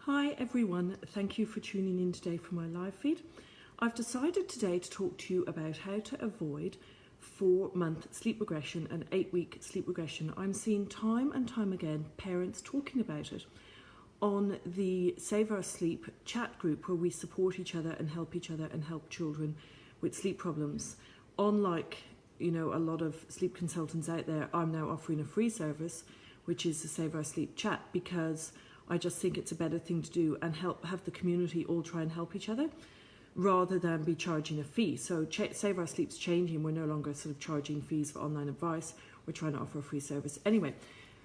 Hi everyone, thank you for tuning in today for my live feed. I've decided today to talk to you about how to avoid 4-month sleep regression and 8-week sleep regression. I'm seeing time and time again parents talking about it on the Save Our Sleep chat group where we support each other and help children with sleep problems. Unlike, a lot of sleep consultants out there, I'm now offering a free service, which is the Save Our Sleep chat, because I just think it's a better thing to do and have the community all try and help each other rather than be charging a fee. So Save Our Sleep's changing. We're no longer sort of charging fees for online advice. We're trying to offer a free service. Anyway,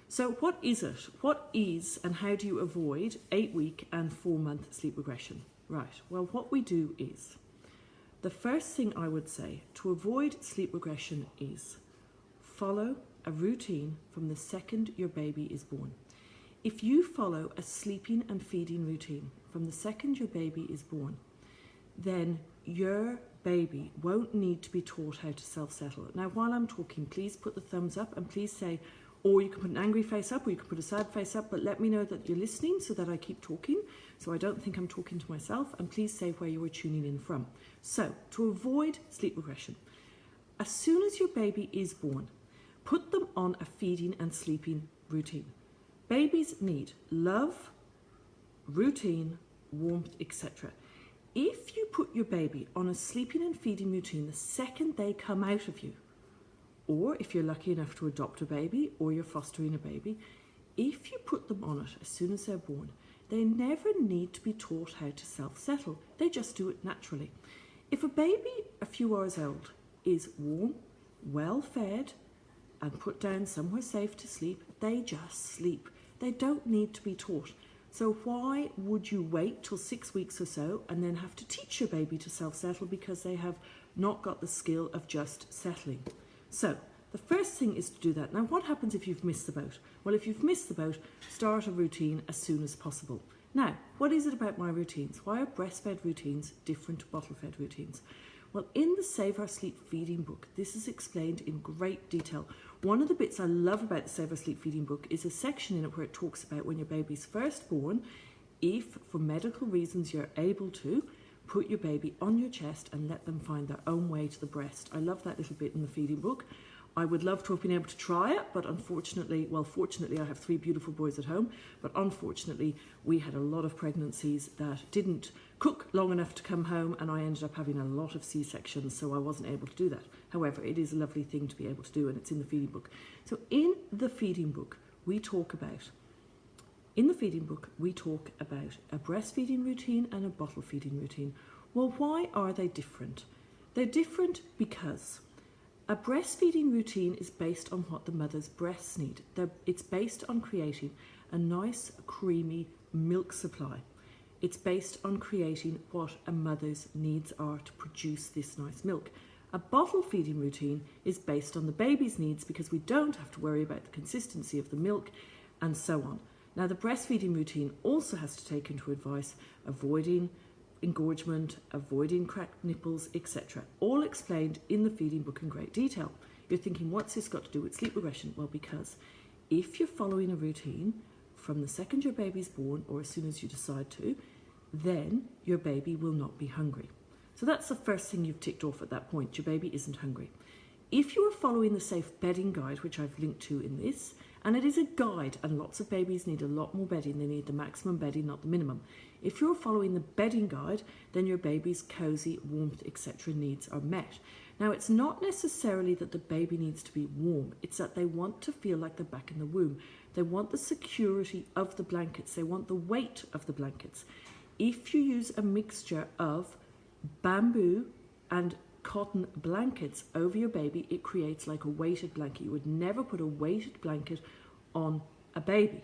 so what is it? What is and how do you avoid 8-week and 4-month sleep regression? Right, well, what we do is, the first thing I would say to avoid sleep regression is follow a routine from the second your baby is born. If you follow a sleeping and feeding routine from the second your baby is born, then your baby won't need to be taught how to self-settle. Now, while I'm talking, please put the thumbs up and please say, or you can put an angry face up or you can put a sad face up, but let me know that you're listening so that I keep talking, so I don't think I'm talking to myself, and please say where you were tuning in from. So, to avoid sleep regression, as soon as your baby is born, put them on a feeding and sleeping routine. Babies need love, routine, warmth, etc. If you put your baby on a sleeping and feeding routine the second they come out of you, or if you're lucky enough to adopt a baby or you're fostering a baby, if you put them on it as soon as they're born, they never need to be taught how to self-settle. They just do it naturally. If a baby a few hours old is warm, well fed, and put down somewhere safe to sleep, they just sleep. They don't need to be taught. So why would you wait till 6 weeks or so and then have to teach your baby to self-settle because they have not got the skill of just settling? So the first thing is to do that. Now, what happens if you've missed the boat? Well, if you've missed the boat, start a routine as soon as possible. Now, what is it about my routines? Why are breastfed routines different to bottle-fed routines? Well, in the Save Our Sleep feeding book, this is explained in great detail. One of the bits I love about the Save Our Sleep feeding book is a section in it where it talks about when your baby's first born, if for medical reasons you're able to, put your baby on your chest and let them find their own way to the breast. I love that little bit in the feeding book. I would love to have been able to try it, but unfortunately, fortunately I have 3 beautiful boys at home, but unfortunately we had a lot of pregnancies that didn't cook long enough to come home, and I ended up having a lot of C-sections, so I wasn't able to do that. However, it is a lovely thing to be able to do, and it's in the feeding book. So in the feeding book, we talk about a breastfeeding routine and a bottle feeding routine. Well, why are they different? They're different because a breastfeeding routine is based on what the mother's breasts need. It's based on creating a nice, creamy milk supply. It's based on creating what a mother's needs are to produce this nice milk. A bottle feeding routine is based on the baby's needs because we don't have to worry about the consistency of the milk and so on. Now, the breastfeeding routine also has to take into advice avoiding engorgement, avoiding cracked nipples, etc. All explained in the feeding book in great detail. You're thinking, what's this got to do with sleep regression? Well, because if you're following a routine from the second your baby's born or as soon as you decide to, then your baby will not be hungry. So that's the first thing you've ticked off at that point. Your baby isn't hungry. If you are following the safe bedding guide, which I've linked to in this, and it is a guide, and lots of babies need a lot more bedding. They need the maximum bedding, not the minimum. If you're following the bedding guide, then your baby's cozy, warmth, etc. needs are met. Now, it's not necessarily that the baby needs to be warm. It's that they want to feel like they're back in the womb. They want the security of the blankets. They want the weight of the blankets. If you use a mixture of bamboo and cotton blankets over your baby, it creates like a weighted blanket. You would never put a weighted blanket on a baby,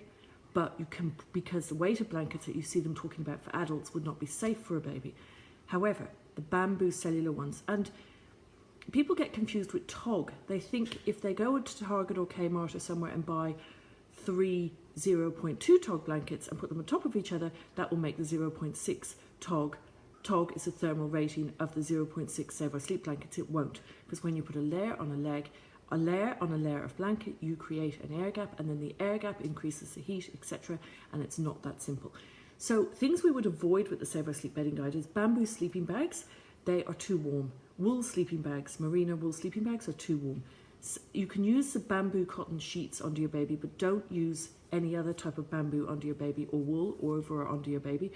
but you can, because the weighted blankets that you see them talking about for adults would not be safe for a baby. However, the bamboo cellular ones, and people get confused with TOG. They think if they go into Target or Kmart or somewhere and buy 3 0.2 TOG blankets and put them on top of each other, that will make the 0.6 TOG. TOG is a thermal rating of the 0.6 Save Our Sleep blankets. It won't, because when you put a layer on a leg, a layer on a layer of blanket, you create an air gap, and then the air gap increases the heat, etc. And it's not that simple. So things we would avoid with the Save Our Sleep bedding guide is bamboo sleeping bags. They are too warm. Wool sleeping bags, merino wool sleeping bags are too warm. You can use the bamboo cotton sheets under your baby, but don't use any other type of bamboo under your baby, or wool or over or under your baby,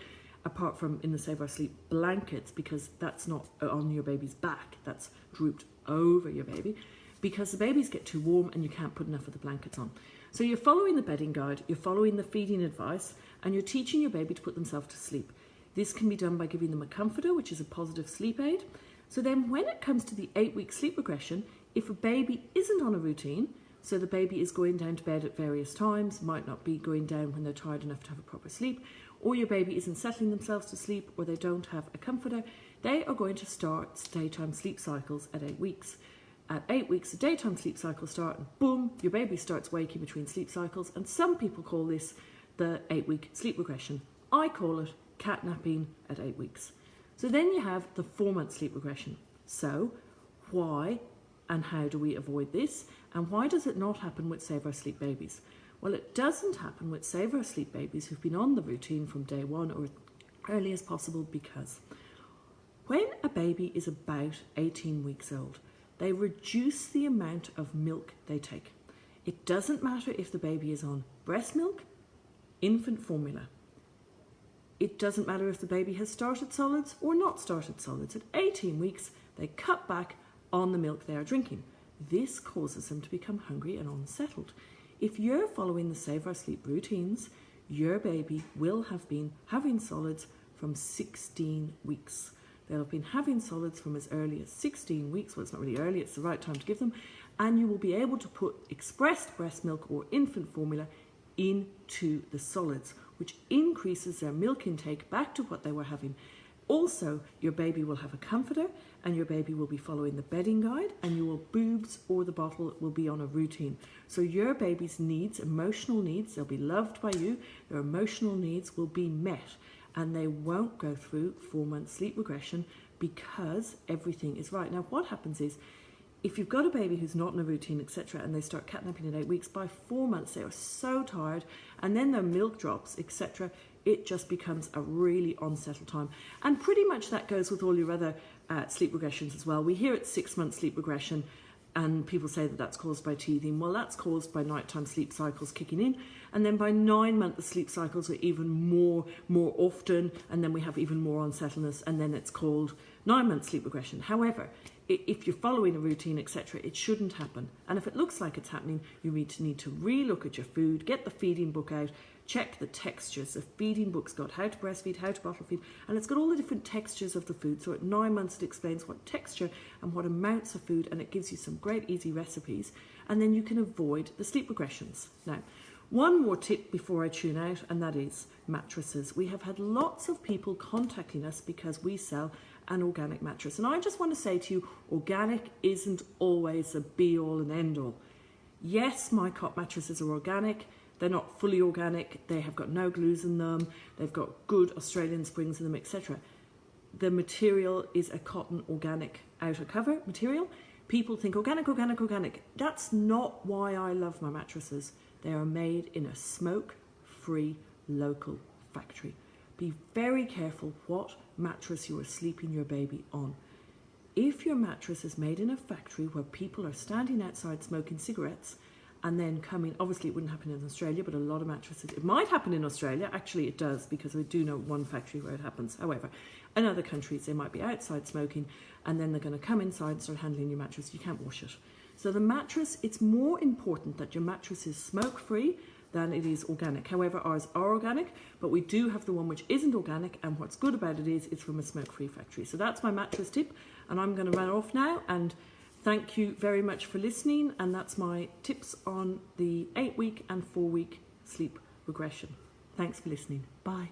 apart from in the Save Our Sleep blankets, because that's not on your baby's back, that's drooped over your baby, because the babies get too warm and you can't put enough of the blankets on. So you're following the bedding guide, you're following the feeding advice, and you're teaching your baby to put themselves to sleep. This can be done by giving them a comforter, which is a positive sleep aid. So then when it comes to the 8-week sleep regression, if a baby isn't on a routine, so the baby is going down to bed at various times, might not be going down when they're tired enough to have a proper sleep, or your baby isn't settling themselves to sleep, or they don't have a comforter, they are going to start daytime sleep cycles at 8 weeks. At 8 weeks, the daytime sleep cycles start, and boom, your baby starts waking between sleep cycles, and some people call this the 8-week sleep regression. I call it catnapping at 8 weeks. So then you have the 4-month sleep regression. So why and how do we avoid this? And why does it not happen with Save Our Sleep babies? Well, it doesn't happen with Save Our Sleep babies who've been on the routine from day one or early as possible, because when a baby is about 18 weeks old, they reduce the amount of milk they take. It doesn't matter if the baby is on breast milk, infant formula. It doesn't matter if the baby has started solids or not started solids. At 18 weeks, they cut back on the milk they are drinking. This causes them to become hungry and unsettled. If you're following the Save Our Sleep routines, your baby will have been having solids from 16 weeks. They'll have been having solids from as early as 16 weeks. Well, it's not really early, it's the right time to give them. And you will be able to put expressed breast milk or infant formula into the solids, which increases their milk intake back to what they were having. Also, your baby will have a comforter, and your baby will be following the bedding guide, and your boobs or the bottle will be on a routine. So your baby's needs, emotional needs, they'll be loved by you, their emotional needs will be met, and they won't go through 4-month sleep regression because everything is right. Now, what happens is, if you've got a baby who's not in a routine, etc., and they start catnapping at 8 weeks, by 4 months they are so tired, and then their milk drops, etc., it just becomes a really unsettled time. And pretty much that goes with all your other sleep regressions as well. We hear it's 6-month sleep regression, and people say that that's caused by teething. Well, that's caused by nighttime sleep cycles kicking in, and then by 9 months the sleep cycles are even more often, and then we have even more unsettledness, and then it's called 9-month sleep regression. However, if you're following a routine, etc., it shouldn't happen. And if it looks like it's happening, you need to re-look at your food, get the feeding book out, check the textures. The feeding book's got how to breastfeed, how to bottle feed, and it's got all the different textures of the food. So at 9 months, it explains what texture and what amounts of food, and it gives you some great easy recipes, and then you can avoid the sleep regressions. Now, one more tip before I tune out, and that is mattresses. We have had lots of people contacting us because we sell an organic mattress. And I just want to say to you, organic isn't always the be-all and end-all. Yes, my cot mattresses are organic. They're not fully organic. They have got no glues in them. They've got good Australian springs in them, etc. The material is a cotton organic outer cover material. People think organic, organic, organic. That's not why I love my mattresses. They are made in a smoke-free local factory. Be very careful what mattress you are sleeping your baby on. If your mattress is made in a factory where people are standing outside smoking cigarettes and then coming, obviously it wouldn't happen in Australia, but a lot of mattresses, it might happen in Australia, actually it does, because we do know one factory where it happens. However, in other countries they might be outside smoking and then they're going to come inside and start handling your mattress. You can't wash it. So the mattress, it's more important that your mattress is smoke-free than it is organic. However, ours are organic, but we do have the one which isn't organic, and what's good about it is it's from a smoke-free factory. So that's my mattress tip, and I'm going to run off now, and thank you very much for listening, and that's my tips on the 8-week and 4-week sleep regression. Thanks for listening. Bye.